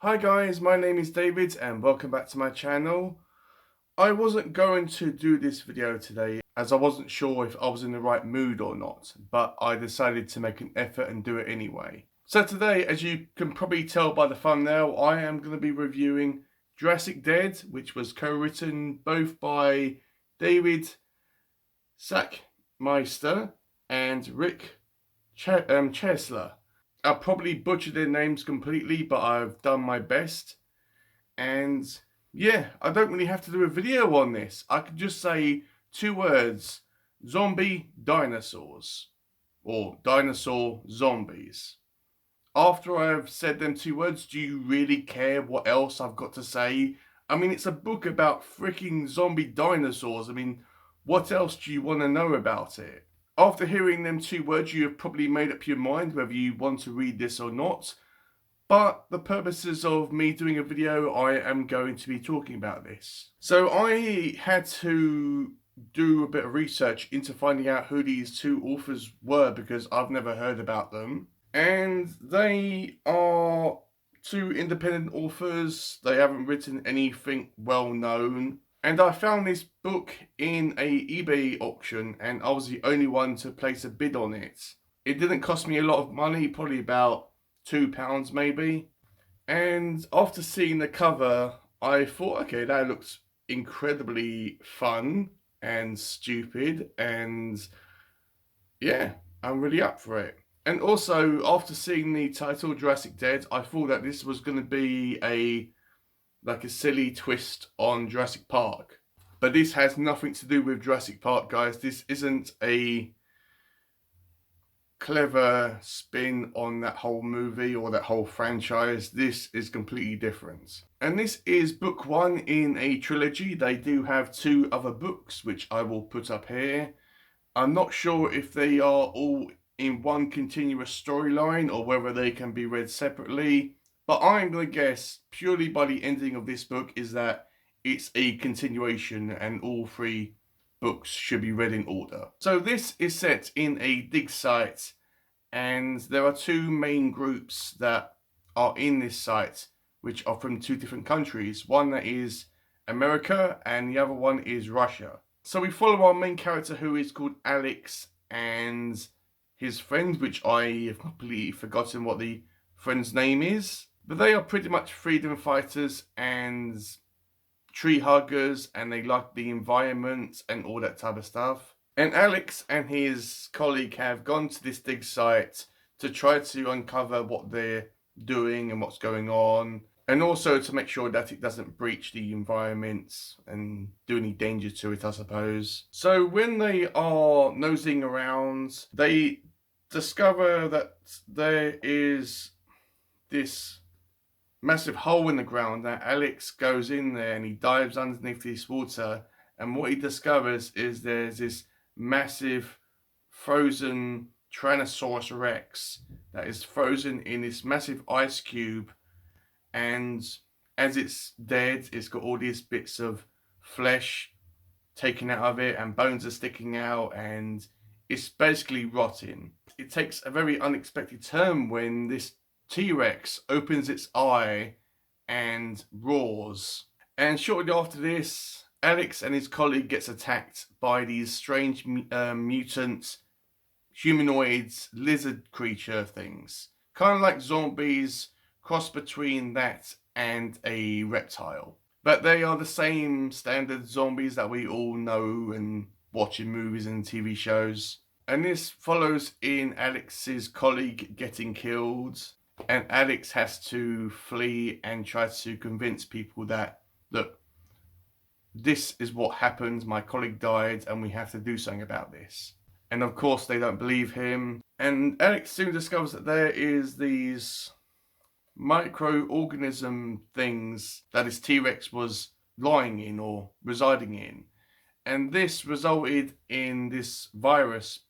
Hi guys, my name is David and welcome back to my channel. I wasn't going to do this video today as I wasn't sure if I was in the right mood or not, but I decided to make an effort and do it anyway. So today, as you can probably tell by the thumbnail, I am going to be reviewing Jurassic Dead, which was co-written both by David Sakmyster and Rick Chesler. I'll probably butcher their names completely, but I've done my best. And yeah, I don't really have to do a video on this. I could just say two words: zombie dinosaurs, or dinosaur zombies. After I've said them two words, do you really care what else I've got to say? I mean, it's a book about freaking zombie dinosaurs. I mean, what else do you want to know about it? After hearing them two words, you have probably made up your mind whether you want to read this or not. But the purposes of me doing a video, I am going to be talking about this. So I had to do a bit of research into finding out who these two authors were because I've never heard about them. And they are two independent authors. They haven't written anything well known. And I found this book in a eBay auction and I was the only one to place a bid on it. It didn't cost me a lot of money, probably about £2 maybe. And after seeing the cover, I thought, okay, that looks incredibly fun and stupid, and yeah, I'm really up for it. And also, after seeing the title Jurassic Dead, I thought that this was going to be a silly twist on Jurassic Park. But this has nothing to do with Jurassic Park, guys. This isn't a clever spin on that whole movie or that whole franchise. This is completely different. And this is book one in a trilogy. They do have two other books, which I will put up here. I'm not sure if they are all in one continuous storyline or whether they can be read separately. But I'm going to guess, purely by the ending of this book, is that it's a continuation and all three books should be read in order. So this is set in a dig site, and there are two main groups that are in this site, which are from two different countries. One that is America and the other one is Russia. So we follow our main character, who is called Alex, and his friend, which I have completely forgotten what the friend's name is. But they are pretty much freedom fighters and tree huggers, and they like the environment and all that type of stuff. And Alex and his colleague have gone to this dig site to try to uncover what they're doing and what's going on, and also to make sure that it doesn't breach the environment and do any danger to it, I suppose. So when they are nosing around, they discover that there is this massive hole in the ground. That Alex goes in there and he dives underneath this water, and what he discovers is there's this massive frozen Tyrannosaurus Rex that is frozen in this massive ice cube, and as it's dead, it's got all these bits of flesh taken out of it and bones are sticking out, and it's basically rotting. It takes a very unexpected turn when this T-Rex opens its eye and roars. And shortly after this, Alex and his colleague gets attacked by these strange mutant humanoids, lizard creature things. Kind of like zombies, cross between that and a reptile. But they are the same standard zombies that we all know and watch in movies and TV shows. And this follows in Alex's colleague getting killed. And Alex has to flee and try to convince people that, look, this is what happened, my colleague died, and we have to do something about this. And of course they don't believe him. And Alex soon discovers that there is these microorganism things that his T-Rex was lying in or residing in. And this resulted in this virus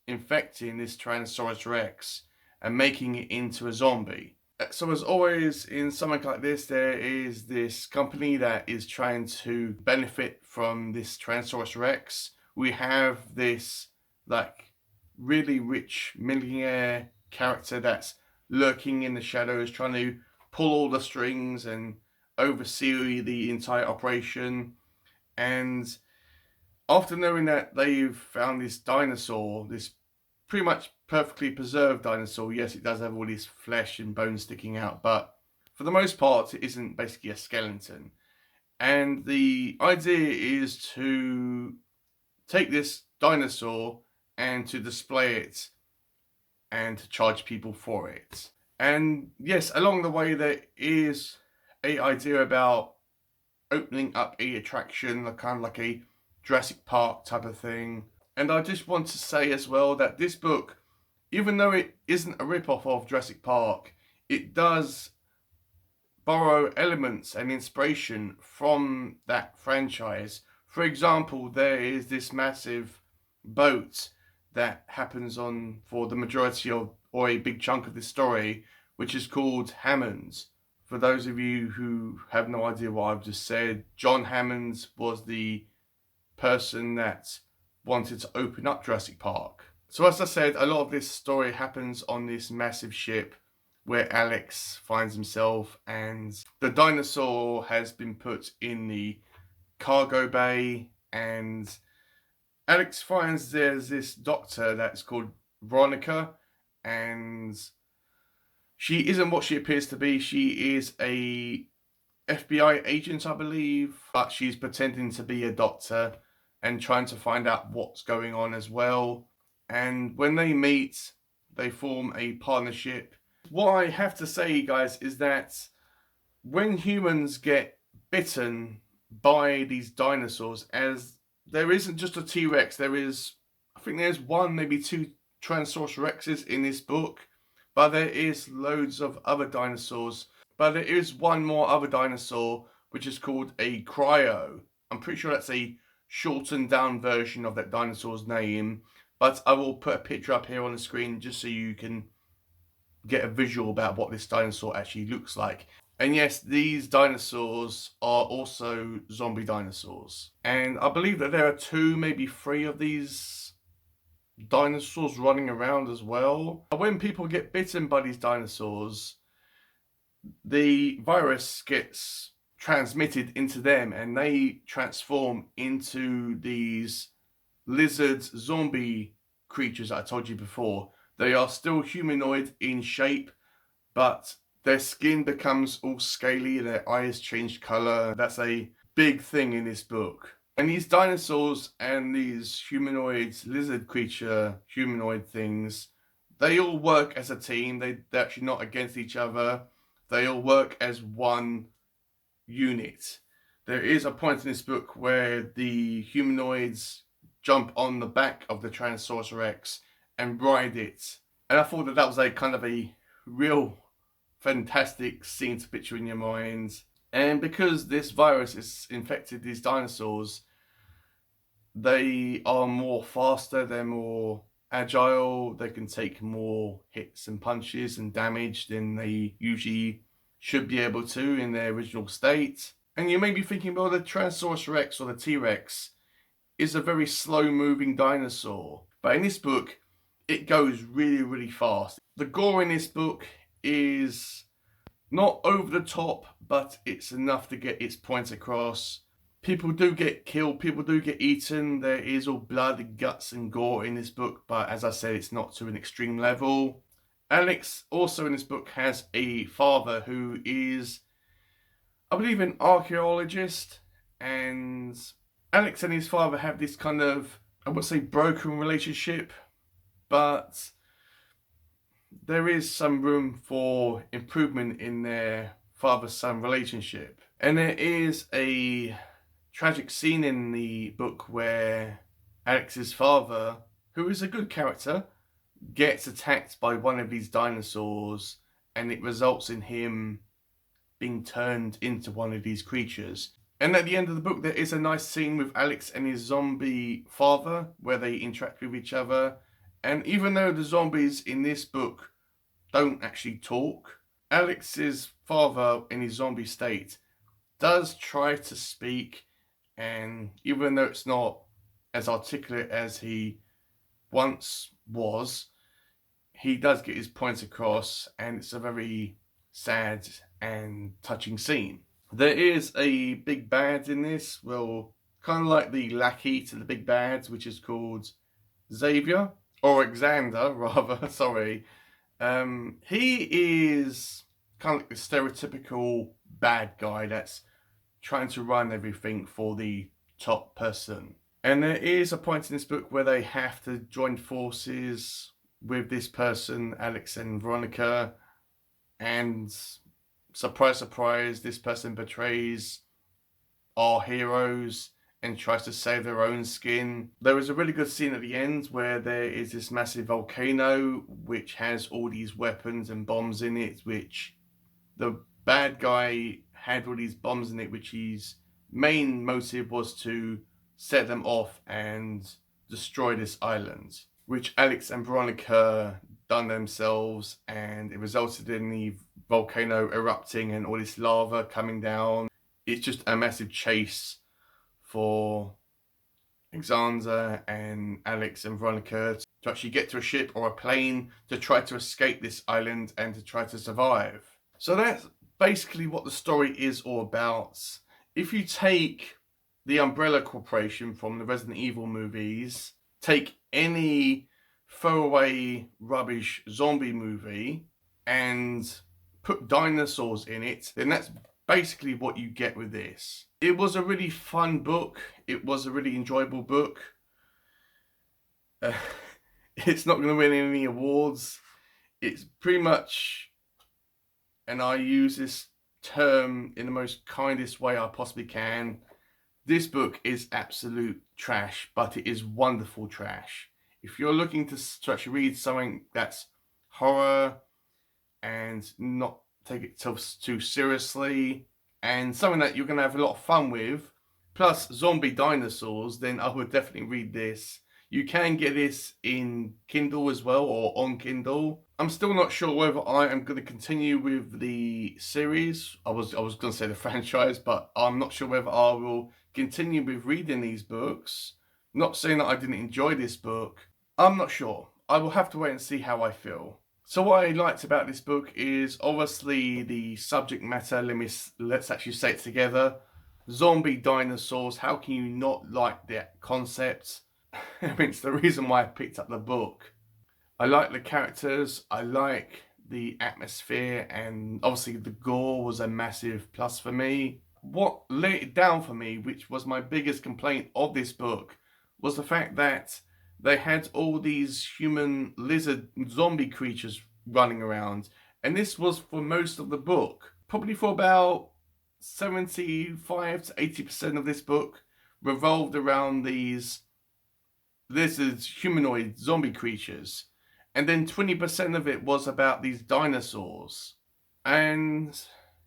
infecting this Tyrannosaurus Rex and making it into a zombie. So as always in something like this, there is this company that is trying to benefit from this Tyrannosaurus Rex. We have this really rich millionaire character that's lurking in the shadows, trying to pull all the strings and oversee the entire operation. And after knowing that they've found this dinosaur, this pretty much perfectly preserved dinosaur, yes, it does have all this flesh and bones sticking out, but for the most part, it isn't basically a skeleton. And the idea is to take this dinosaur and to display it and to charge people for it. And yes, along the way there is a idea about opening up a attraction, kind of like a Jurassic Park type of thing. And I just want to say as well that this book, even though it isn't a rip-off of Jurassic Park, it does borrow elements and inspiration from that franchise. For example, there is this massive boat that happens on for the majority of, or a big chunk of this story, which is called Hammond. For those of you who have no idea what I've just said, John Hammond was the person that wanted to open up Jurassic Park. So as I said, a lot of this story happens on this massive ship where Alex finds himself, and the dinosaur has been put in the cargo bay, and Alex finds there's this doctor that's called Veronica, and she isn't what she appears to be. She is a FBI agent, I believe, but she's pretending to be a doctor and trying to find out what's going on as well. And when they meet, they form a partnership. What I have to say, guys, is that when humans get bitten by these dinosaurs, as there isn't just a T-Rex, there is, I think there's one, maybe two Tyrannosaurus Rexes in this book, but there is loads of other dinosaurs. But there is one more other dinosaur, which is called a cryo. I'm pretty sure that's a shortened down version of that dinosaur's name, but I will put a picture up here on the screen just so you can get a visual about what this dinosaur actually looks like. And yes, these dinosaurs are also zombie dinosaurs. And I believe that there are two, maybe three of these dinosaurs running around as well. When people get bitten by these dinosaurs, the virus gets transmitted into them and they transform into these lizard zombie creatures that I told you before. They are still humanoid in shape, but their skin becomes all scaly, their eyes change colour. That's a big thing in this book. And these dinosaurs and these humanoid lizard creature humanoid things, they all work as a team. They're actually not against each other. They all work as one unit. There is a point in this book where the humanoids jump on the back of the Tyrannosaurus Rex and ride it. And I thought that that was a kind of a real fantastic scene to picture in your mind. And because this virus has infected these dinosaurs, they are more faster, they're more agile, they can take more hits and punches and damage than they usually should be able to in their original state. And you may be thinking, well, the Tyrannosaurus Rex or the T-Rex is a very slow moving dinosaur. But in this book, it goes really, really fast. The gore in this book is not over the top, but it's enough to get its point across. People do get killed, people do get eaten. There is all blood, guts and gore in this book, but as I said, it's not to an extreme level. Alex also in this book has a father who is, I believe, an archaeologist, and Alex and his father have this kind of, I would say, broken relationship, but there is some room for improvement in their father-son relationship. And there is a tragic scene in the book where Alex's father, who is a good character, gets attacked by one of these dinosaurs, and it results in him being turned into one of these creatures. And at the end of the book, there is a nice scene with Alex and his zombie father where they interact with each other. And even though the zombies in this book don't actually talk, Alex's father in his zombie state does try to speak, and even though it's not as articulate as he once was, he does get his points across, and it's a very sad and touching scene. There is a big bad in this, well, kind of like the lackey to the big bad, which is called Xavier, or Alexander, rather, sorry. He is kind of like the stereotypical bad guy that's trying to run everything for the top person. And there is a point in this book where they have to join forces with this person, Alex and Veronica, and surprise, surprise, this person betrays our heroes and tries to save their own skin. There is a really good scene at the end where there is this massive volcano which has all these weapons and bombs in it, which the bad guy had all these bombs in it, which his main motive was to set them off and destroy this island, which Alex and Veronica done themselves, and it resulted in the volcano erupting and all this lava coming down. It's just a massive chase for Alexander and Alex and Veronica to actually get to a ship or a plane to try to escape this island and to try to survive. So that's basically what the story is all about. If you take the Umbrella Corporation from the Resident Evil movies, take any throwaway rubbish zombie movie and put dinosaurs in it, then that's basically what you get with this. It was a really fun book. It was a really enjoyable book. It's not going to win any awards. It's pretty much, and I use this term in the most kindest way I possibly can, this book is absolute trash, but it is wonderful trash. If you're looking to actually read something that's horror and not take it too seriously, and something that you're going to have a lot of fun with, plus zombie dinosaurs, then I would definitely read this. You can get this in Kindle as well, or on Kindle. I'm still not sure whether I am going to continue with the series. I was going to say the franchise, but I'm not sure whether I will continue with reading these books. Not saying that I didn't enjoy this book. I'm not sure. I will have to wait and see how I feel. So what I liked about this book is obviously the subject matter. Let's actually say it together. Zombie dinosaurs. How can you not like that concept? I mean, it's the reason why I picked up the book. I like the characters. I like the atmosphere, and obviously the gore was a massive plus for me. What let it down for me, which was my biggest complaint of this book, was the fact that they had all these human lizard zombie creatures running around. And this was for most of the book. Probably for about 75 to 80% of this book revolved around these lizards, humanoid zombie creatures. And then 20% of it was about these dinosaurs. And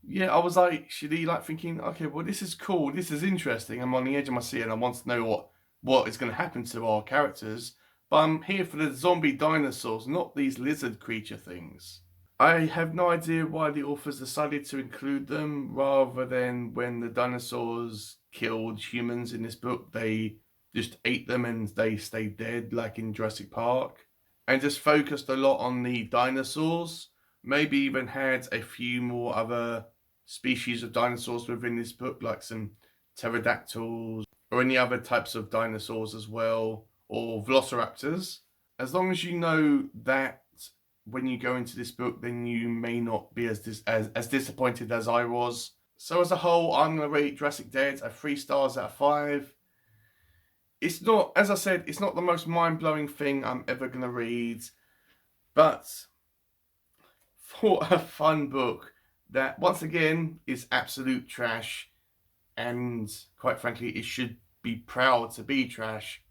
yeah, I was like, actually like thinking, okay, well, this is cool. This is interesting. I'm on the edge of my seat and I want to know what is going to happen to our characters. But I'm here for the zombie dinosaurs, not these lizard creature things. I have no idea why the authors decided to include them rather than when the dinosaurs killed humans in this book, they just ate them and they stayed dead like in Jurassic Park. And just focused a lot on the dinosaurs. Maybe even had a few more other species of dinosaurs within this book, like some pterodactyls or any other types of dinosaurs as well, or velociraptors. As long as you know that when you go into this book, then you may not be as disappointed as I was. So as a whole, I'm going to rate Jurassic Dead a 3 stars out of 5. It's not, as I said, it's not the most mind-blowing thing I'm ever going to read, but for a fun book that, once again, is absolute trash, and quite frankly, it should be proud to be trash,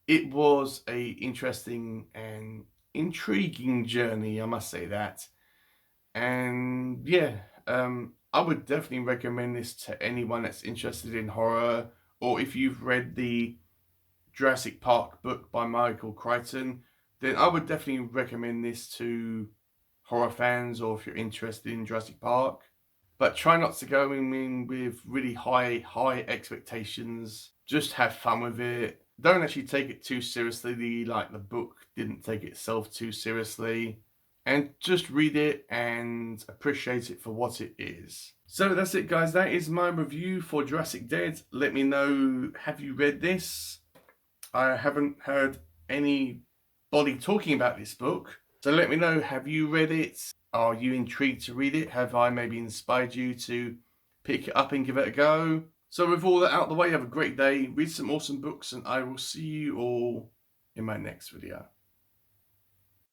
it was a interesting and intriguing journey, I must say that. And yeah, I would definitely recommend this to anyone that's interested in horror, or if you've read the Jurassic Park book by Michael Crichton, then I would definitely recommend this to horror fans, or if you're interested in Jurassic Park. But try not to go in with really high expectations. Just have fun with it. Don't actually take it too seriously, like the book didn't take itself too seriously. and just read it and appreciate it for what it is. So that's it, guys. That is my review for Jurassic Dead. Let me know, have you read this? I haven't heard anybody talking about this book. So let me know, have you read it? Are you intrigued to read it? Have I maybe inspired you to pick it up and give it a go? So with all that out of the way, have a great day, read some awesome books, and I will see you all in my next video.